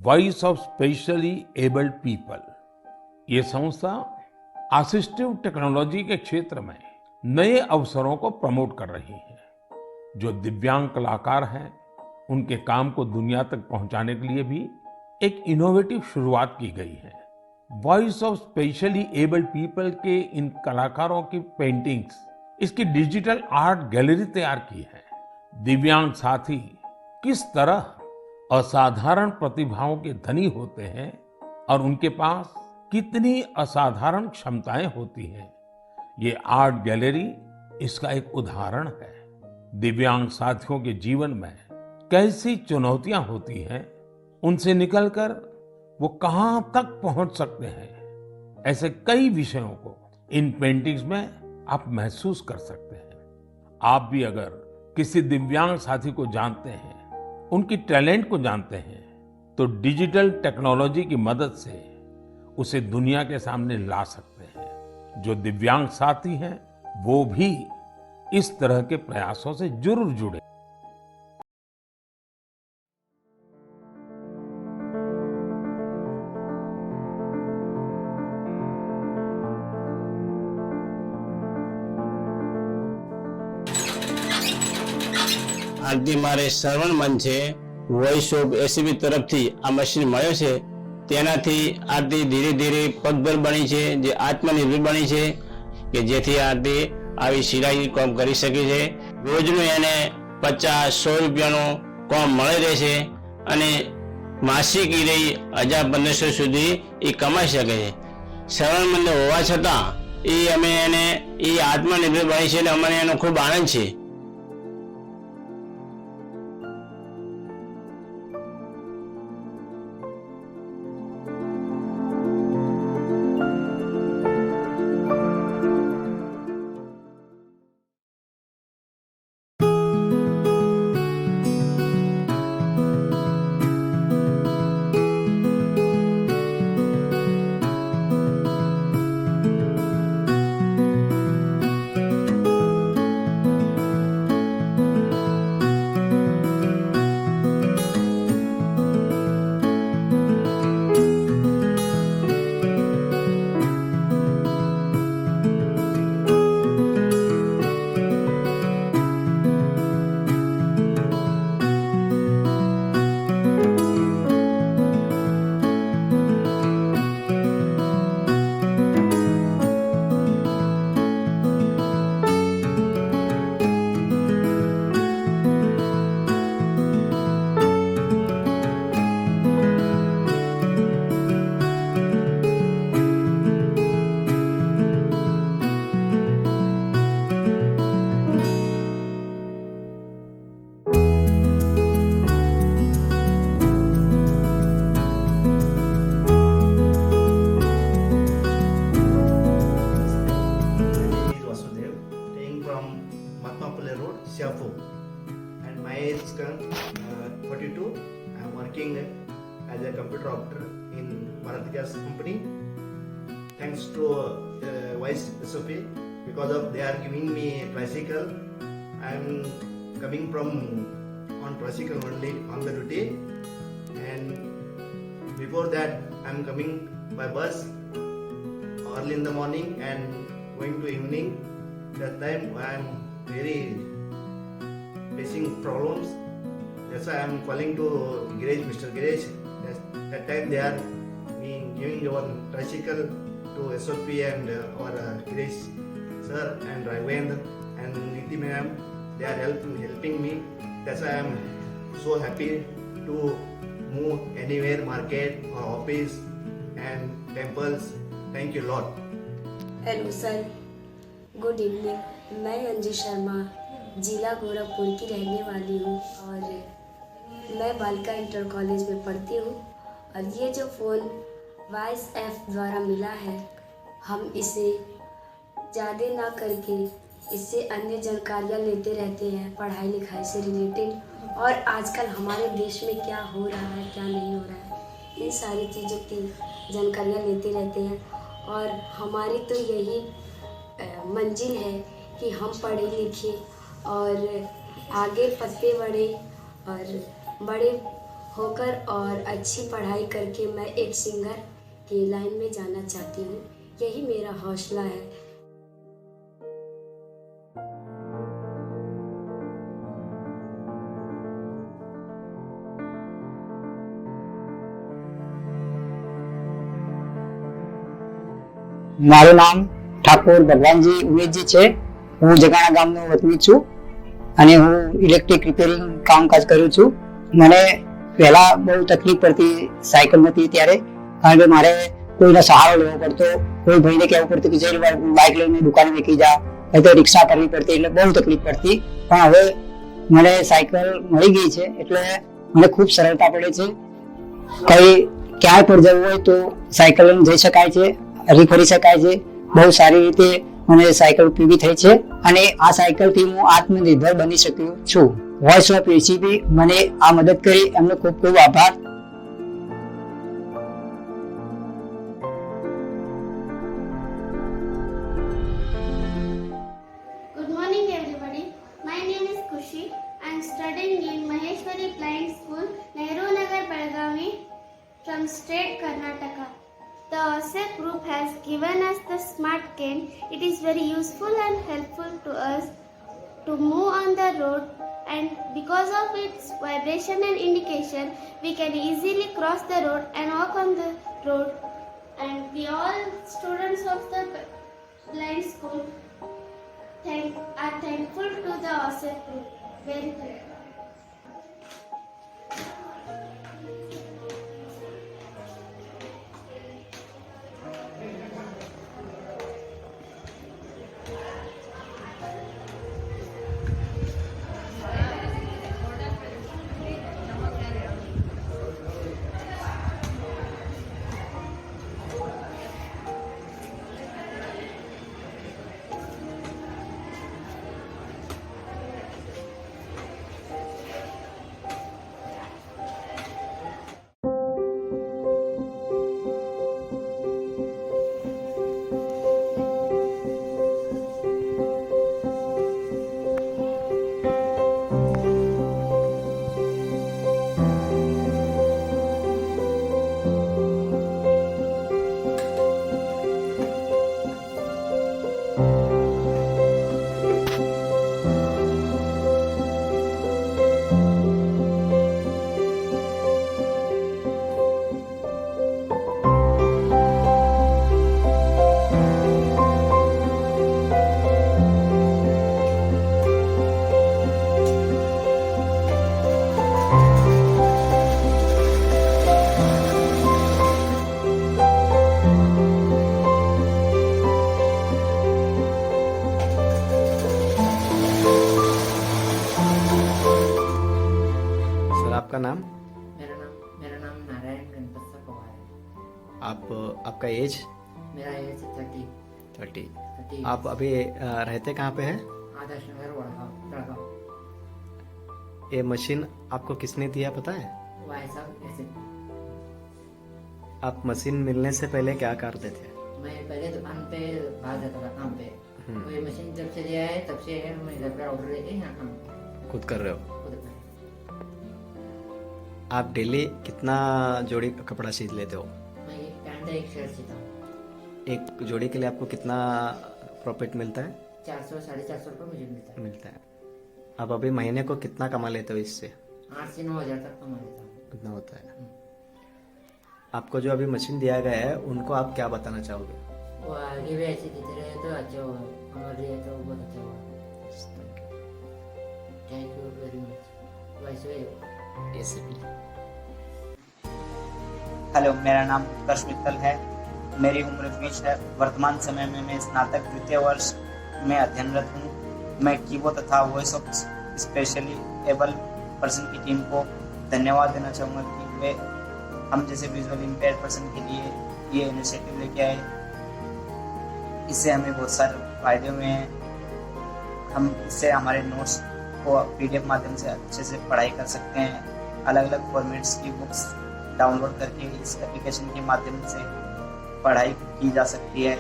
Voice of specially abled people. ये संस्था assistive technology के क्षेत्र में नए अवसरों को प्रमोट कर रही है। जो दिव्यांग कलाकार हैं, उनके काम को दुनिया तक पहुंचाने के लिए भी एक इनोवेटिव शुरुआत की गई है। Voice of specially abled people के इन कलाकारों की पेंटिंग्स, इसकी डिजिटल आर्ट गैलरी तैयार की है। दिव्यांग साथी किस तरह असाधारण प्रतिभाओं के धनी होते हैं और उनके पास कितनी असाधारण क्षमताएं होती हैं, ये आर्ट गैलरी इसका एक उदाहरण है। दिव्यांग साथियों के जीवन में कैसी चुनौतियां होती हैं, उनसे निकलकर वो कहां तक पहुंच सकते हैं, ऐसे कई विषयों को इन पेंटिंग्स में आप महसूस कर सकते हैं। आप भी अगर किसी दिव्यांग साथी को जानते हैं, उनकी टैलेंट को जानते हैं, तो डिजिटल टेक्नोलॉजी की मदद से उसे दुनिया के सामने ला सकते हैं। जो दिव्यांग साथी हैं, वो भी इस तरह के प्रयासों से जरूर जुड़े। આજથી મારે શ્રવણ મન છે વોઇસ ઓફ એસીબી તરફથી આ મશીન મળ્યો છે તેનાથી આરતી ધીરે ધીરે પગભર બની છે, જે આત્મનિર્ભર બની છે કે જેથી આરતી આવી સિલાઈ કામ કરી શકે છે। રોજનું એને 50-100 રૂપિયાનું કામ મળી રહેશે અને માસિક એ રહી 1000-1500 સુધી એ કમાઈ શકે છે। શ્રવણ મંદ હોવા છતાં એ અમે એને એ આત્મનિર્ભર બની છે એટલે અમને એનો ખૂબ આનંદ છે। And my age is 42. I am working as a computer operator in Bharat Gas company. Thanks to Vice SOP, because of they are giving me a tricycle. I am coming from on tricycle only on the duty, and before that I am coming by bus early in the morning and going to evening. That time I am very facing problems. That's why I am calling to garage, Mr. Garage. That time they are giving one tricycle to SOP and our garage sir and Raghavendra and Niti ma'am. They are helping me. That's why I am so happy to move anywhere, market or office and temples. Thank you lot. Hello sir, good evening. मैं अंजू शर्मा जिला गोरखपुर की रहने वाली हूँ और मैं बालिका inter college में पढ़ती हूँ। और ये जो फ़ोन वॉइस ऐप द्वारा मिला है, हम इसे ज़्यादा ना करके इससे अन्य जानकारियाँ लेते रहते हैं पढ़ाई लिखाई से रिलेटेड, और आजकल हमारे देश में क्या हो रहा है क्या नहीं हो रहा है, इन सारी चीज़ों की जानकारियाँ लेते रहते हैं। और हमारी तो यही मंजिल है कि हम पढ़े लिखे और आगे पढ़ते बढ़े और बड़े होकर और अच्छी पढ़ाई करके मैं एक सिंगर की लाइन में जाना चाहती हूँ। यही मेरा हौसला है। મારું નામ ઠાકોર ભગવાનજી ઉમેશજી છે। હું જગાણા ગામનો વતની છું અને હું ઇલેક્ટ્રિક રિપેરિંગ કામકાજ કરું છું। મને પહેલા બહુ તકલીફ પડતી સાયકલ નથી ત્યારે, કારણ કે મારે કોઈનો સહારો લેવો પડતો, કોઈ ભાઈને કહેવું પડતું કે જઈ બાઇક લઈને દુકાને મૂકી જા, નહીં તો રિક્ષા કરવી પડતી, એટલે બહુ તકલીફ પડતી। પણ હવે મને સાયકલ મળી ગઈ છે એટલે મને ખૂબ સરળતા પડે છે। કઈ ક્યાંય પણ જવું હોય તો સાયકલ લઈને જઈ શકાય છે, હરીફરી શકાય છે। બહુ સારી રીતે મને સાયકલ ઉપયોગી થઈ છે અને આ સાયકલથી હું આત્મનિર્ભર બની શક્યો છું। વોઇસ ઓફ એસીબી મને આ મદદ કરી, એમનો ખૂબ ખૂબ આભાર। Good morning everybody. My name is Kushi. I am studying in Maheshwari Blind School, Nehru Nagar, Belgavi from state Karnataka. The OSEP group has given us the smart cane. It is very useful and helpful to us to move on the road, and because of its vibration and indication, we can easily cross the road and walk on the road. And we all students of the blind school are thankful to the OSEP group. Very thankful. आपका नाम? मेरा नाम नारायण गणपत पवार है। आपका as? मेरा as 30। आप अभी रहते कहाँ पे हैं? आदर्श नगर वड़गांव। ये मशीन आपको किसने दिया पता है? वाई साहब ऐसे। आप मशीन मिलने से पहले क्या करते थे? मैं पहले दुकान पे बाहर जाता था काम पे। तो ये मशीन जब से लिया है तब से मैं घर पे ऑर्डर लेके यहाँ काम खुद कर रहे हो? खुद कर। आप डेली कितना जोड़ी कपड़ा सील लेते हो? मैं एक पैंट एक शर्ट सीता हूँ। एक जोड़ी के लिए आपको कितना प्रॉफिट मिलता है? 400-450 रुपये मुझे मिलता है। आप अभी महीने को कितना कमा लेते हो इससे? 8 से 9 हज़ार तक कमा लेता हूँ। कितना होता है? आपको जो अभी मशीन दिया गया है उनको आप क्या बताना चाहोगे? वो आगे भी ऐसे देते रहे तो अच्छा होगा, हमारे लिए तो बहुत अच्छा होगा। Thank you very much. वैसे हेलो, मेरा नाम उत्कर्ष मित्तल है। मेरी उम्र 20 है। वर्तमान समय में मैं स्नातक द्वितीय वर्ष में अध्ययनरत हूँ। मैं कीबोर्ड तथा voice of specially abled person की टीम को धन्यवाद देना चाहूँगा कि वे हम जैसे विजुअल इम्पेयर्ड पर्सन के लिए ये इनिशिएटिव लेके आए। इससे हमें बहुत सारे फायदे हुए हैं। हम इससे हमारे नोट्स को PDF माध्यम से अच्छे से पढ़ाई कर सकते हैं। अलग अलग फॉर्मेट्स की बुक्स डाउनलोड करके इस एप्लीकेशन के माध्यम से पढ़ाई की जा सकती है।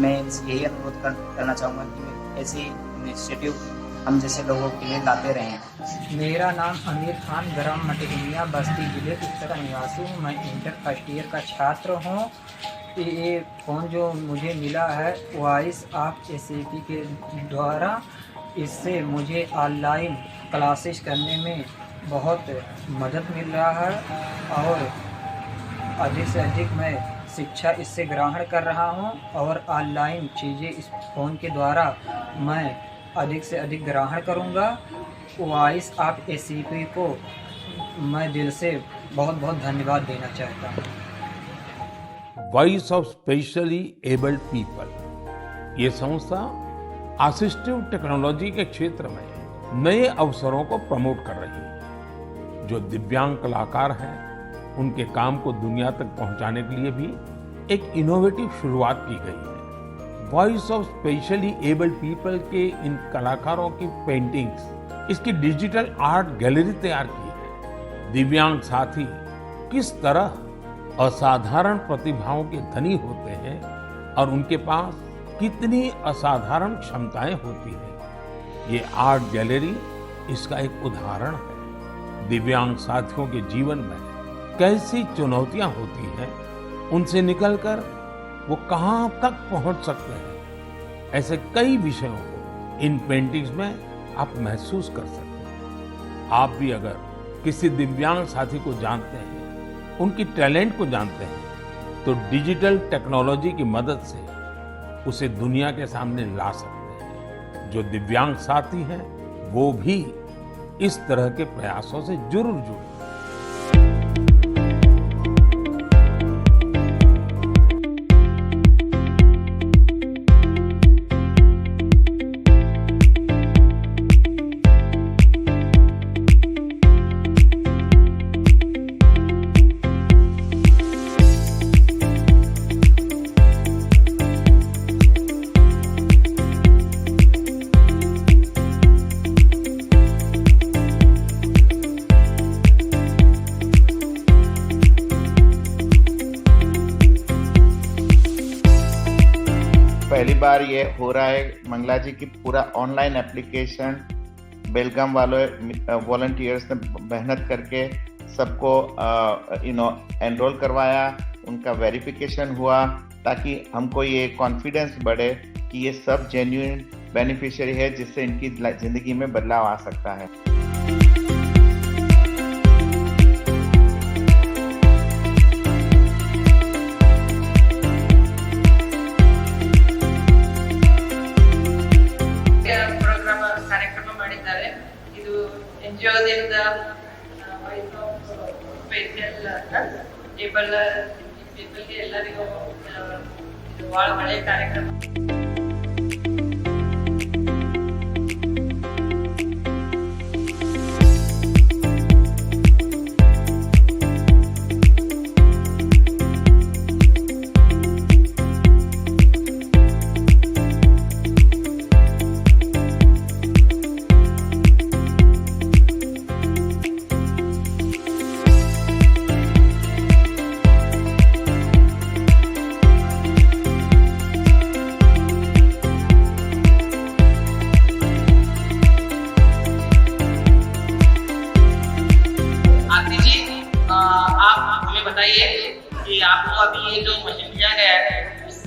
मैं यही अनुरोध करना चाहूँगा कि ऐसी इनिशिएटिव हम जैसे लोगों के लिए लाते रहे हैं। मेरा नाम आमिर खान, ग्राम मटेरिया, बस्ती जिले उत्तर निवासी हूँ। मैं इंटर फर्स्ट ईयर का छात्र हूँ। ये फ़ोन जो मुझे मिला है वॉइस ऑफ SAP के द्वारा, इससे मुझे ऑनलाइन क्लासेस करने में बहुत मदद मिल रहा है और अधिक से अधिक मैं शिक्षा इससे ग्रहण कर रहा हूँ और ऑनलाइन चीज़ें इस फ़ोन के द्वारा मैं अधिक से अधिक ग्रहण करूँगा। वॉइस ऑफ SAP को मैं दिल से बहुत बहुत धन्यवाद देना चाहता हूँ। Voice of specially abled people ये संस्था असिस्टिव टेक्नोलॉजी के क्षेत्र में नए अवसरों को प्रमोट कर रही है। जो दिव्यांग कलाकार हैं उनके काम को दुनिया तक पहुंचाने के लिए भी एक इनोवेटिव शुरुआत की गई है। Voice of specially abled people के इन कलाकारों की पेंटिंग्स, इसकी डिजिटल आर्ट गैलरी तैयार की है। दिव्यांग साथी किस तरह असाधारण प्रतिभाओं के धनी होते हैं और उनके पास कितनी असाधारण क्षमताएं होती हैं, ये आर्ट गैलरी इसका एक उदाहरण है। दिव्यांग साथियों के जीवन में कैसी चुनौतियां होती हैं, उनसे निकलकर वो कहां तक पहुंच सकते हैं, ऐसे कई विषयों को इन पेंटिंग्स में आप महसूस कर सकते हैं। आप भी अगर किसी दिव्यांग साथी को जानते हैं, उनकी टैलेंट को जानते हैं, तो डिजिटल टेक्नोलॉजी की मदद से उसे दुनिया के सामने ला सकते हैं। जो दिव्यांग साथी हैं वो भी इस तरह के प्रयासों से जरूर जुड़े। पहली बार ये हो रहा है मंगला जी की पूरा ऑनलाइन एप्लीकेशन बेलगाम वाले वॉलंटियर्स ने मेहनत करके सबको एनरोल करवाया, उनका वेरिफिकेशन हुआ ताकि हमको ये कॉन्फिडेंस बढ़े कि ये सब जेन्युइन बेनिफिशियरी है जिससे इनकी जिंदगी में बदलाव आ सकता है। ಕಾರ್ಯಕ್ರಮ ಮಾಡಿದ್ದಾರೆ. ಇದು NGOದಿಂದ ವಾಯ್ಸ್ ಆಫ್ ಸ್ಪೆಷಲ್ ಏಬಲ್ ಪೀಪಲ್ಗೆ ಎಲ್ಲರಿಗೂ ಇದು ಬಹಳ ಒಳ್ಳೆಯ ಕಾರ್ಯಕ್ರಮ. बताइए कि आपको अभी ये जो मशीन दिया गया है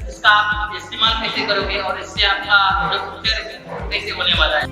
इसका आप इस्तेमाल कैसे करोगे और इससे आपका जो फ्यूचर कैसे होने वाला है।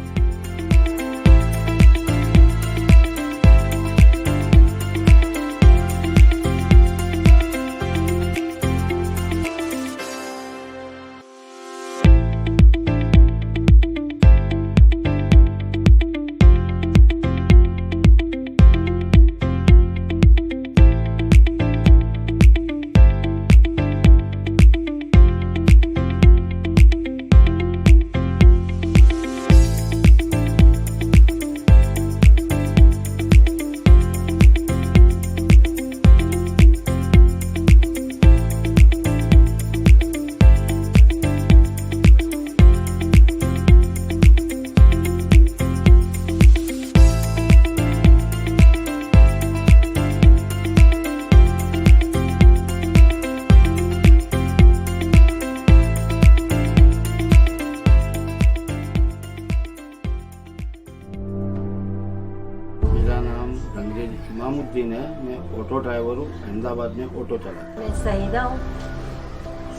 नाम रंगरेज इमामुद्दीन है। मैं ऑटो ड्राइवर हूँ, अहमदाबाद में ऑटो चलाता हूँ। मैं सईदा हूँ,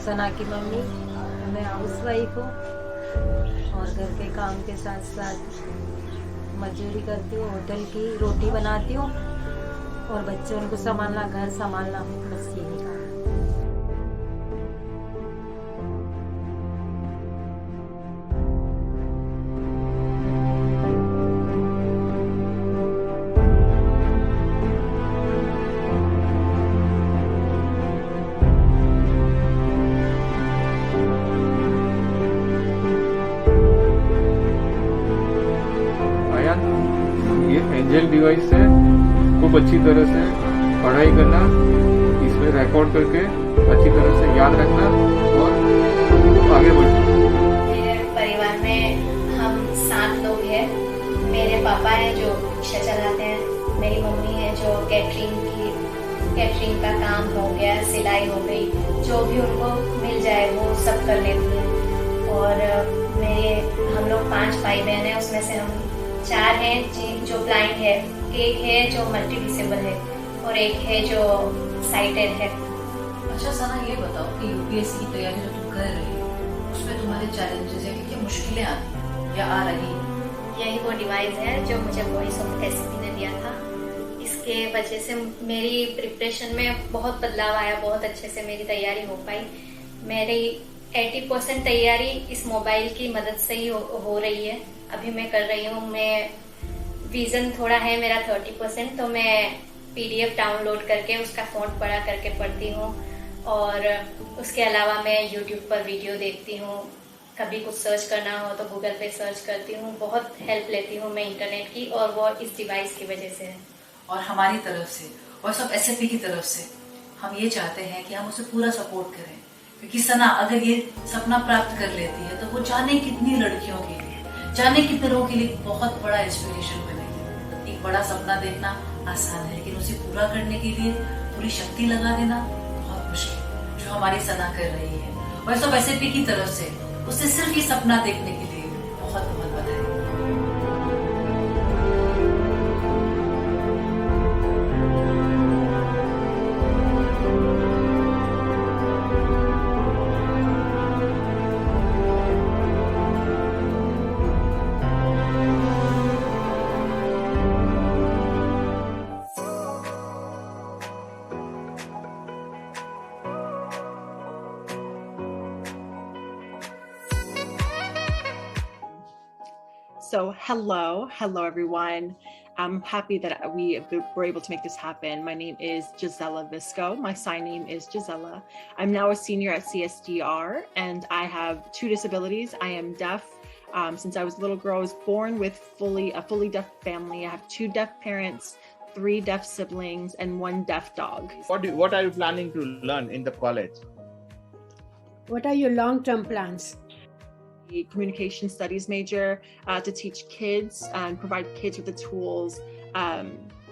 सना की मम्मी। मैं हाउस वाइफ हूँ और घर के काम के साथ साथ मजदूरी करती हूँ, होटल की रोटी बनाती हूँ और बच्चों को संभालना, घर संभालना, बस यही काम है। ये एंजल डिवाइस है, खूब अच्छी तरह से पढ़ाई करना, इसमें रिकॉर्ड करके अच्छी तरह से याद रखना और आगे बढ़ना। मेरे परिवार में हम 7 लोग हैं। मेरे पापा हैं जो रिक्शा चलाते हैं, मेरी मम्मी है जो कैटरिंग का काम हो गया, सिलाई हो गई, जो भी उनको मिल जाए वो सब कर लेती हैं। और हम लोग 5 भाई बहन हैं, उसमें से हम 4 हैं जो ब्लाइंड है, एक है जो मल्टी डिसेबल है और एक है जो साइटेड है। अच्छा सना, ये बताओ कि यूपीएससी की तैयारी जो तुम कर रही हो उसमें तुम्हारे चैलेंजेस है कि क्या मुश्किलें आती हैं या आ रही हैं? यही वो डिवाइस है जो मुझे वॉइस ऑफ एसपी ने दिया था। इसके वजह से मेरी प्रिपरेशन में बहुत बदलाव आया, बहुत अच्छे से मेरी तैयारी हो पाई। मेरी 80% तैयारी इस मोबाइल की मदद से ही हो रही है। अभी मैं कर रही हूँ, मैं विजन थोड़ा है मेरा 30%, तो मैं PDF डाउनलोड करके उसका फॉन्ट पढ़ा करके पढ़ती हूँ और उसके अलावा मैं YouTube पर वीडियो देखती हूँ। कभी कुछ सर्च करना हो तो गूगल पे सर्च करती हूँ। बहुत हेल्प लेती हूँ मैं इंटरनेट की और वो इस डिवाइस की वजह से है। और हमारी तरफ से और सब SFP की तरफ से हम ये चाहते हैं कि हम उसे पूरा सपोर्ट करें, क्योंकि सना अगर ये सपना प्राप्त कर लेती है तो वो जाने कितनी लड़कियों के लिए, जाने कितने लोगों के लिए बहुत बड़ा इंस्पिरेशन बनेगी। एक बड़ा सपना देखना आसान है, लेकिन उसे पूरा करने के लिए पूरी शक्ति लगा देना बहुत मुश्किल, जो हमारी सना कर रही है। और सब SFP की तरफ से उसे सिर्फ ये सपना देखने के लिए बहुत बहुत बधाई। So hello everyone. I'm happy that we were able to make this happen. My name is Gisela Visco. My sign name is Gisela. I'm now a senior at CSDR and I have 2 disabilities. I am deaf. Since I was a little girl, I was born with a fully deaf family. I have 2 deaf parents, 3 deaf siblings, and 1 deaf dog. What are you planning to learn in the college? What are your long-term plans? A communication studies major to teach kids and provide kids with the tools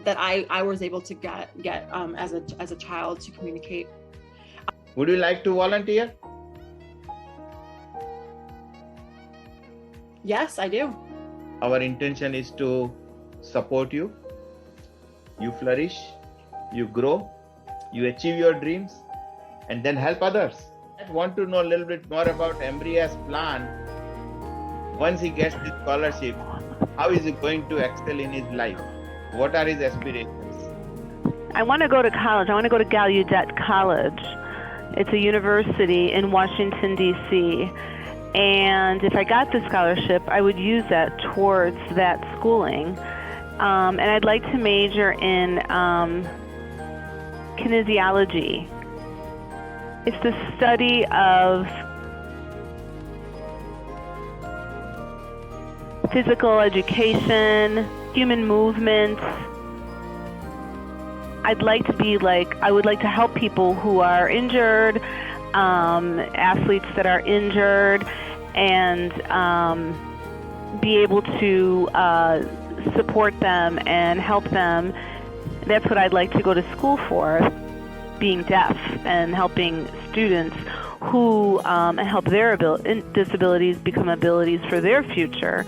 that I was able to get as a child to communicate. Would you like to volunteer? Yes, I do. Our intention is to support you. You flourish, you grow, you achieve your dreams, and then help others. I want to know a little bit more about Embria's plan. Once he gets the scholarship, how is he going to excel in his life? What are his aspirations? I want to go to college. I want to go to Gallaudet College. It's a university in Washington, D.C. And if I got the scholarship, I would use that towards that schooling. And I'd like to major in kinesiology. It's the study of physical education, human movement. I would like to help people who are injured, athletes that are injured, and be able to support them and help them. That's what I'd like to go to school for, being deaf and helping students who help their disabilities become abilities for their future.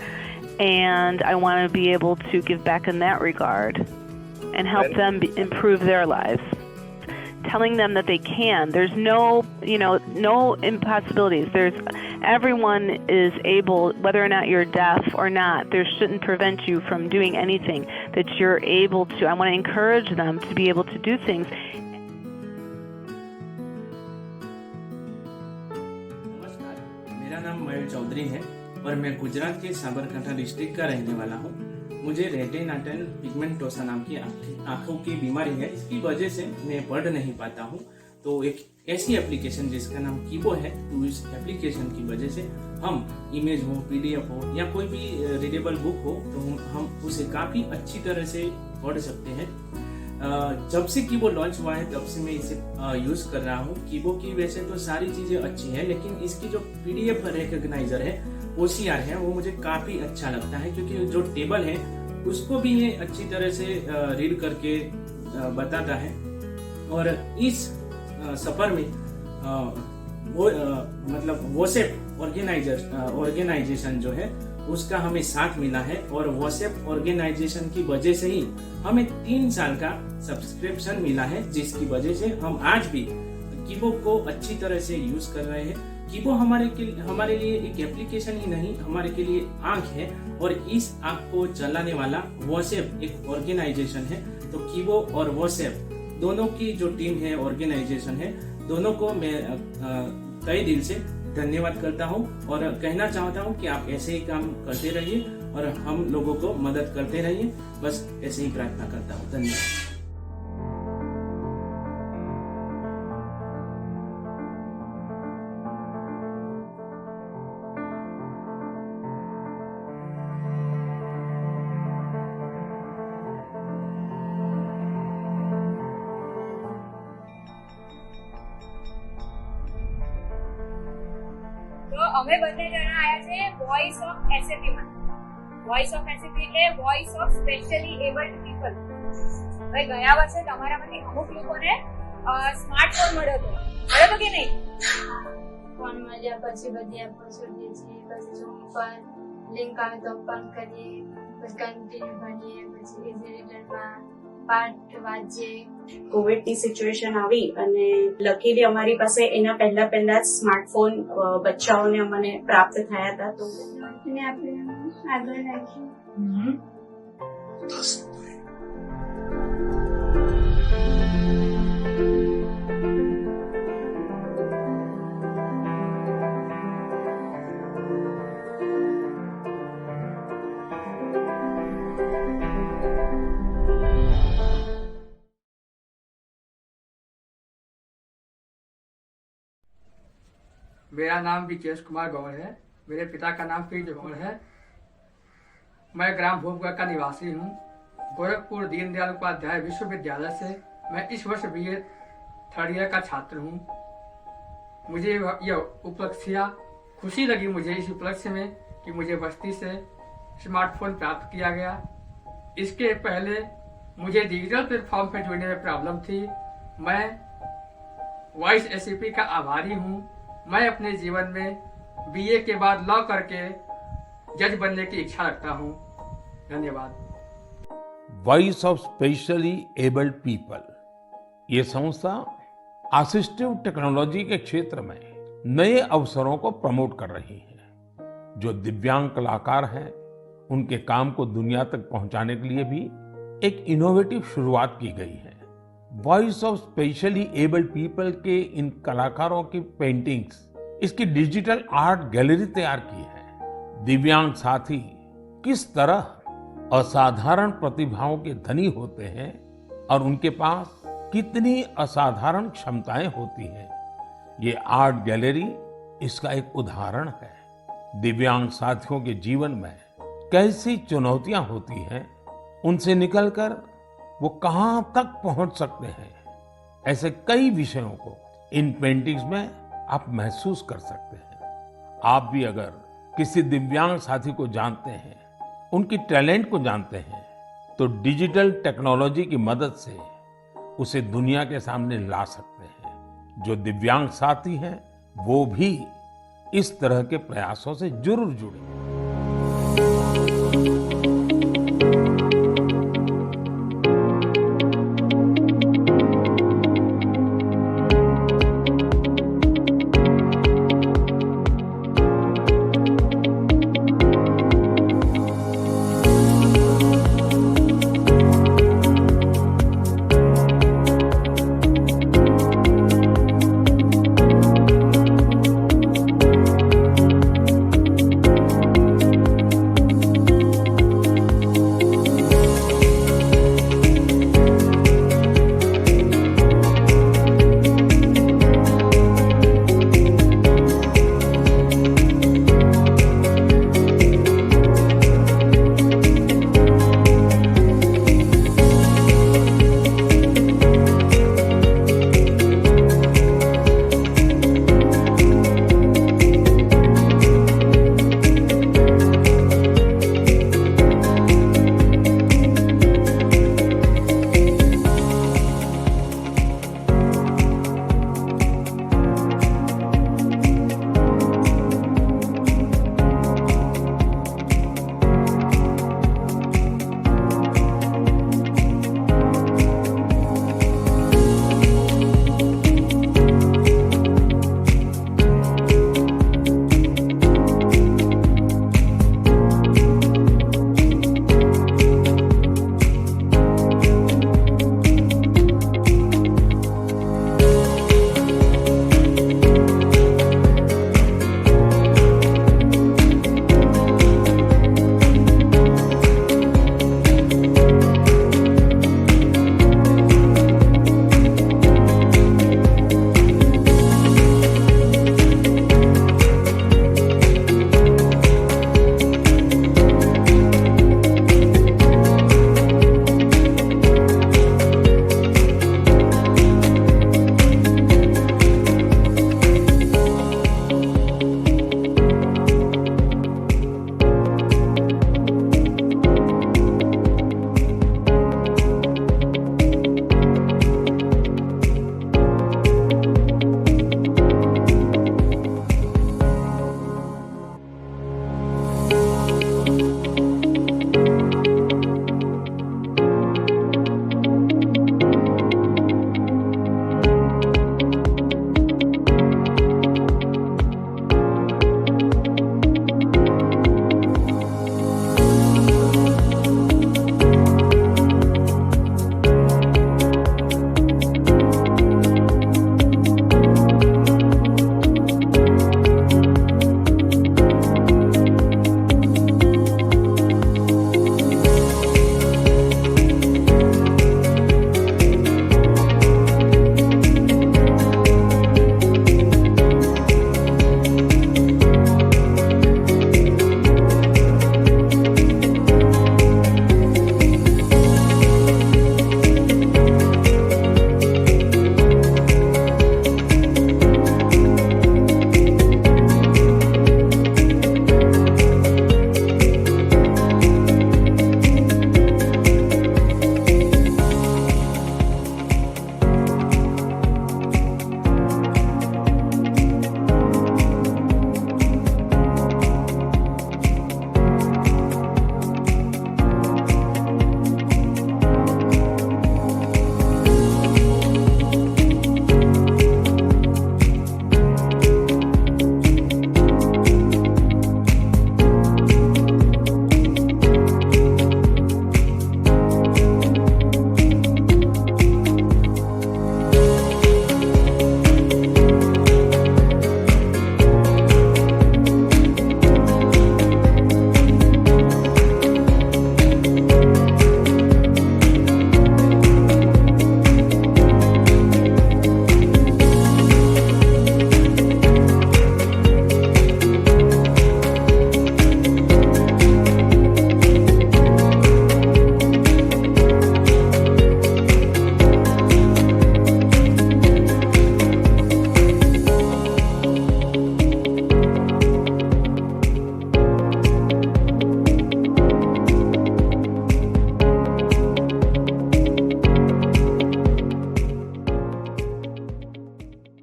And I want to be able to give back in that regard. and help them improve their lives. Telling them that they can. There's no impossibilities. Everyone is able, whether or not you're deaf or not, there shouldn't prevent you from doing anything, that you're able to. I want to encourage them to be able to do things. नमस्कार, मेरा नाम मयूर चौधरी है और मैं गुजरात के Sabarkantha district का रहने वाला हूँ। मुझे रेटिनाटल पिगमेंटोसा नाम की आंखों की बीमारी है। इसकी वजह से मैं पढ़ नहीं पाता हूँ। तो एक ऐसी एप्लीकेशन जिसका नाम कीबो है, तो इस एप्लीकेशन की वजह से हम इमेज हो, पीडीएफ हो या कोई भी रीडेबल बुक हो तो हम उसे काफ़ी अच्छी तरह से पढ़ सकते हैं। जब से कीबो लॉन्च हुआ है तब से मैं इसे यूज़ कर रहा हूँ। कीबो की वैसे तो सारी चीज़ें अच्छी हैं, लेकिन इसकी जो पीडीएफ रिकॉग्नाइजर है, OCR है, वो मुझे काफ़ी अच्छा लगता है, क्योंकि जो टेबल है उसको भी ये अच्छी तरह से रीड करके बताता है। और इस सफ़र में WhatsApp ऑर्गेनाइजेशन जो है उसका हमें साथ मिला है, और WhatsApp ऑर्गेनाइजेशन की वजह से ही हमें 3 साल का सब्सक्रिप्शन मिला है, जिसकी वजह से हम आज भी कीबो को अच्छी तरह से यूज कर रहे हैं। कीबो हमारे लिए एक एप्लीकेशन ही नहीं, हमारे के लिए आंख है, और इस आंख को चलाने वाला WhatsApp एक ऑर्गेनाइजेशन है। तो कीबो और WhatsApp दोनों की जो टीम है, ऑर्गेनाइजेशन है, दोनों को मैं तहे दिल से धन्यवाद करता हूँ और कहना चाहता हूँ कि आप ऐसे ही काम करते रहिए और हम लोगों को मदद करते रहिए। बस ऐसे ही प्रार्थना करता हूँ। धन्यवाद। તો અમે બંને જણા આયા છે વોઇસ ઓફ એસએપી માં। વોઇસ ઓફ એસએપી એટલે voice of specially abled people. ભાઈ ગયા વર્ષે તમારામાંથી અમુક લોકોને સ્માર્ટફોન મળ્યો હતો કે નહીં? ફોન મળ્યા પછી બધી એપો શોધીએ છીએ, પછી ઝૂમ પર લિંક આવે તો ઓપન કરીએ, પછી કન્ટિન્યુ ભણીએ, પછી ઇઝી રીડરમાં પાઠ વાંચીએ। કોવિડની સિચ્યુએશન આવી અને લકીલી અમારી પાસે એના પહેલા જ સ્માર્ટફોન બચ્ચાઓને અમને પ્રાપ્ત થયા હતા, તો અને આપણે આગળ રાખ્યું। मेरा नाम विकेश कुमार गौड़ है। मेरे पिता का नाम पीर गौड़ है। मैं ग्राम भूपगढ़ का निवासी हूँ। गोरखपुर दीनदयाल उपाध्याय विश्वविद्यालय से मैं इस वर्ष BA 3rd ईयर का छात्र हूँ। मुझे यह उपलब्धियाँ खुशी लगी मुझे इस उपलक्ष्य में कि मुझे बस्ती से स्मार्टफोन प्राप्त किया गया। इसके पहले मुझे डिजिटल प्लेटफॉर्म पर जुड़ने में प्रॉब्लम थी। मैं वॉइस SCP का आभारी हूँ। मैं अपने जीवन में BA के बाद लॉ करके जज बनने की इच्छा रखता हूँ। धन्यवाद। Voice of specially abled people, ये संस्था असिस्टिव टेक्नोलॉजी के क्षेत्र में नए अवसरों को प्रमोट कर रही है। जो दिव्यांग कलाकार हैं, उनके काम को दुनिया तक पहुंचाने के लिए भी एक इनोवेटिव शुरुआत की गई है। Voice of specially abled people के इन कलाकारों की पेंटिंग्स, इसकी डिजिटल आर्ट गैलरी तैयार की है। दिव्यांग साथी किस तरह असाधारण प्रतिभाओं के धनी होते हैं और उनके पास कितनी असाधारण क्षमताएं होती हैं, ये आर्ट गैलरी इसका एक उदाहरण है। दिव्यांग साथियों के जीवन में कैसी चुनौतियां होती हैं, उनसे निकलकर वो कहां तक पहुंच सकते हैं, ऐसे कई विषयों को इन पेंटिंग्स में आप महसूस कर सकते हैं। आप भी अगर किसी दिव्यांग साथी को जानते हैं, उनकी टैलेंट को जानते हैं, तो डिजिटल टेक्नोलॉजी की मदद से उसे दुनिया के सामने ला सकते हैं। जो दिव्यांग साथी हैं, वो भी इस तरह के प्रयासों से जरूर जुड़े।